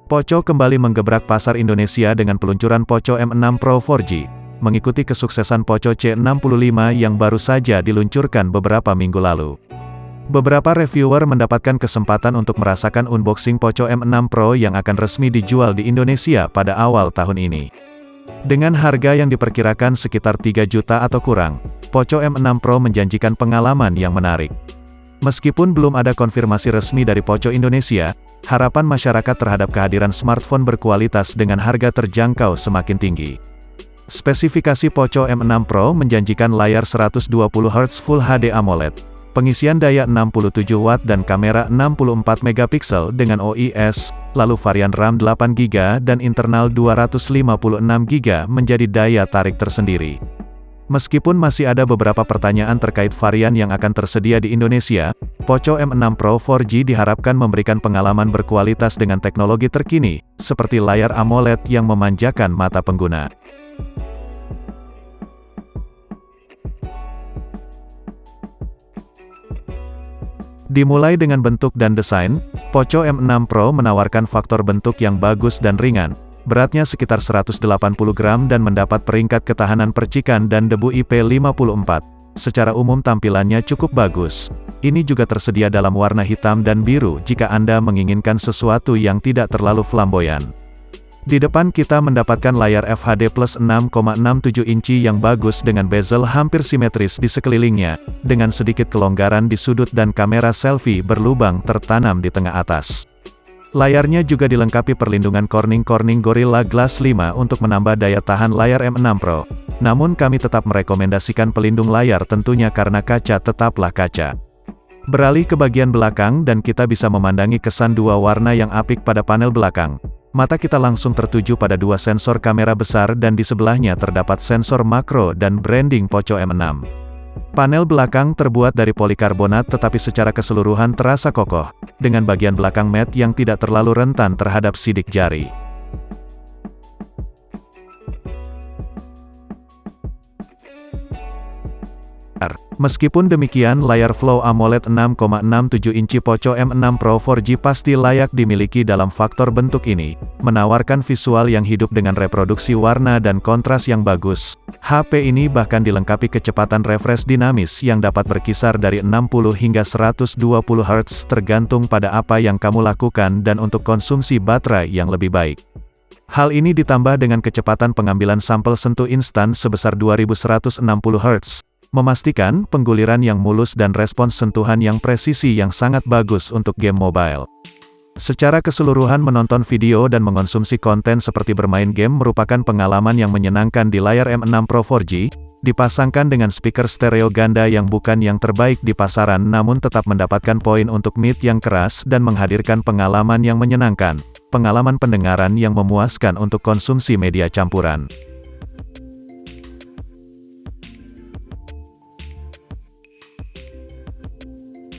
Poco kembali menggebrak pasar Indonesia dengan peluncuran Poco M6 Pro 4G, mengikuti kesuksesan Poco C65 yang baru saja diluncurkan beberapa minggu lalu. Beberapa reviewer mendapatkan kesempatan untuk merasakan unboxing Poco M6 Pro yang akan resmi dijual di Indonesia pada awal tahun ini. Dengan harga yang diperkirakan sekitar 3 juta atau kurang, Poco M6 Pro menjanjikan pengalaman yang menarik. Meskipun belum ada konfirmasi resmi dari Poco Indonesia, harapan masyarakat terhadap kehadiran smartphone berkualitas dengan harga terjangkau semakin tinggi. Spesifikasi Poco M6 Pro menjanjikan layar 120Hz Full HD AMOLED, pengisian daya 67 Watt dan kamera 64 megapiksel dengan OIS, lalu varian RAM 8GB dan internal 256GB menjadi daya tarik tersendiri. Meskipun masih ada beberapa pertanyaan terkait varian yang akan tersedia di Indonesia, Poco M6 Pro 4G diharapkan memberikan pengalaman berkualitas dengan teknologi terkini, seperti layar AMOLED yang memanjakan mata pengguna. Dimulai dengan bentuk dan desain, Poco M6 Pro menawarkan faktor bentuk yang bagus dan ringan. Beratnya sekitar 180 gram dan mendapat peringkat ketahanan percikan dan debu IP54. Secara umum tampilannya cukup bagus. Ini juga tersedia dalam warna hitam dan biru jika Anda menginginkan sesuatu yang tidak terlalu flamboyan. Di depan kita mendapatkan layar FHD Plus 6,67 inci yang bagus dengan bezel hampir simetris di sekelilingnya, dengan sedikit kelonggaran di sudut dan kamera selfie berlubang tertanam di tengah atas. Layarnya juga dilengkapi perlindungan Corning Gorilla Glass 5 untuk menambah daya tahan layar M6 Pro. Namun kami tetap merekomendasikan pelindung layar tentunya karena kaca tetaplah kaca. Beralih ke bagian belakang dan kita bisa memandangi kesan dua warna yang apik pada panel belakang. Mata kita langsung tertuju pada dua sensor kamera besar dan di sebelahnya terdapat sensor makro dan branding Poco M6. Panel belakang terbuat dari polikarbonat tetapi secara keseluruhan terasa kokoh, dengan bagian belakang matte yang tidak terlalu rentan terhadap sidik jari. Meskipun demikian, layar Flow AMOLED 6,67 inci Poco M6 Pro 4G pasti layak dimiliki dalam faktor bentuk ini, menawarkan visual yang hidup dengan reproduksi warna dan kontras yang bagus. HP ini bahkan dilengkapi kecepatan refresh dinamis yang dapat berkisar dari 60 hingga 120 Hz tergantung pada apa yang kamu lakukan dan untuk konsumsi baterai yang lebih baik. Hal ini ditambah dengan kecepatan pengambilan sampel sentuh instan sebesar 2160 Hz. Memastikan pengguliran yang mulus dan respons sentuhan yang presisi yang sangat bagus untuk game mobile. Secara keseluruhan menonton video dan mengonsumsi konten seperti bermain game merupakan pengalaman yang menyenangkan di layar M6 Pro 4G, dipasangkan dengan speaker stereo ganda yang bukan yang terbaik di pasaran namun tetap mendapatkan poin untuk mid yang keras dan menghadirkan pengalaman yang menyenangkan, pengalaman pendengaran yang memuaskan untuk konsumsi media campuran.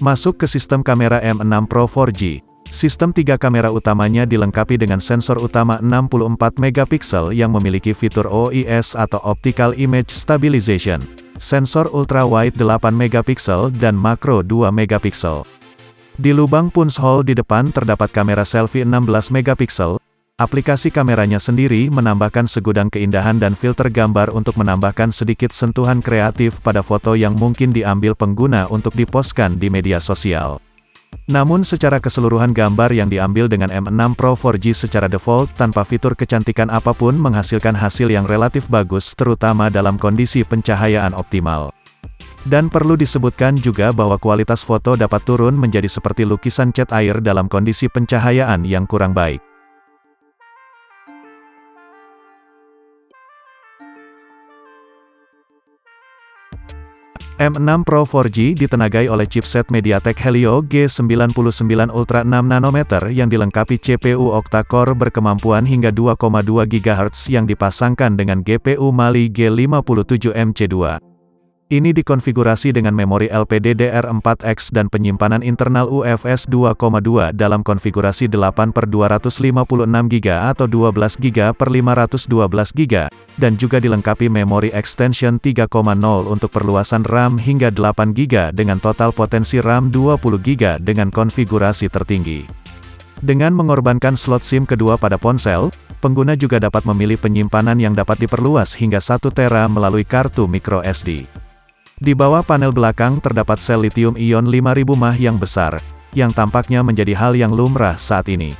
Masuk ke sistem kamera M6 Pro 4G. Sistem 3 kamera utamanya dilengkapi dengan sensor utama 64 megapiksel yang memiliki fitur OIS atau Optical Image Stabilization, sensor ultrawide 8 megapiksel dan makro 2 megapiksel. Di lubang punch hole di depan terdapat kamera selfie 16 megapiksel. Aplikasi kameranya sendiri menambahkan segudang keindahan dan filter gambar untuk menambahkan sedikit sentuhan kreatif pada foto yang mungkin diambil pengguna untuk dipostkan di media sosial. Namun secara keseluruhan gambar yang diambil dengan M6 Pro 4G secara default tanpa fitur kecantikan apapun menghasilkan hasil yang relatif bagus terutama dalam kondisi pencahayaan optimal. Dan perlu disebutkan juga bahwa kualitas foto dapat turun menjadi seperti lukisan cat air dalam kondisi pencahayaan yang kurang baik. M6 Pro 4G ditenagai oleh chipset MediaTek Helio G99 Ultra 6 nanometer yang dilengkapi CPU octa-core berkemampuan hingga 2,2 GHz yang dipasangkan dengan GPU Mali G57MC2. Ini dikonfigurasi dengan memori LPDDR4X dan penyimpanan internal UFS 2.2 dalam konfigurasi 8/256GB atau 12GB/512GB, dan juga dilengkapi memori extension 3.0 untuk perluasan RAM hingga 8GB dengan total potensi RAM 20GB dengan konfigurasi tertinggi. Dengan mengorbankan slot SIM kedua pada ponsel, pengguna juga dapat memilih penyimpanan yang dapat diperluas hingga 1 tera melalui kartu microSD. Di bawah panel belakang terdapat sel lithium-ion 5000 mAh yang besar, yang tampaknya menjadi hal yang lumrah saat ini.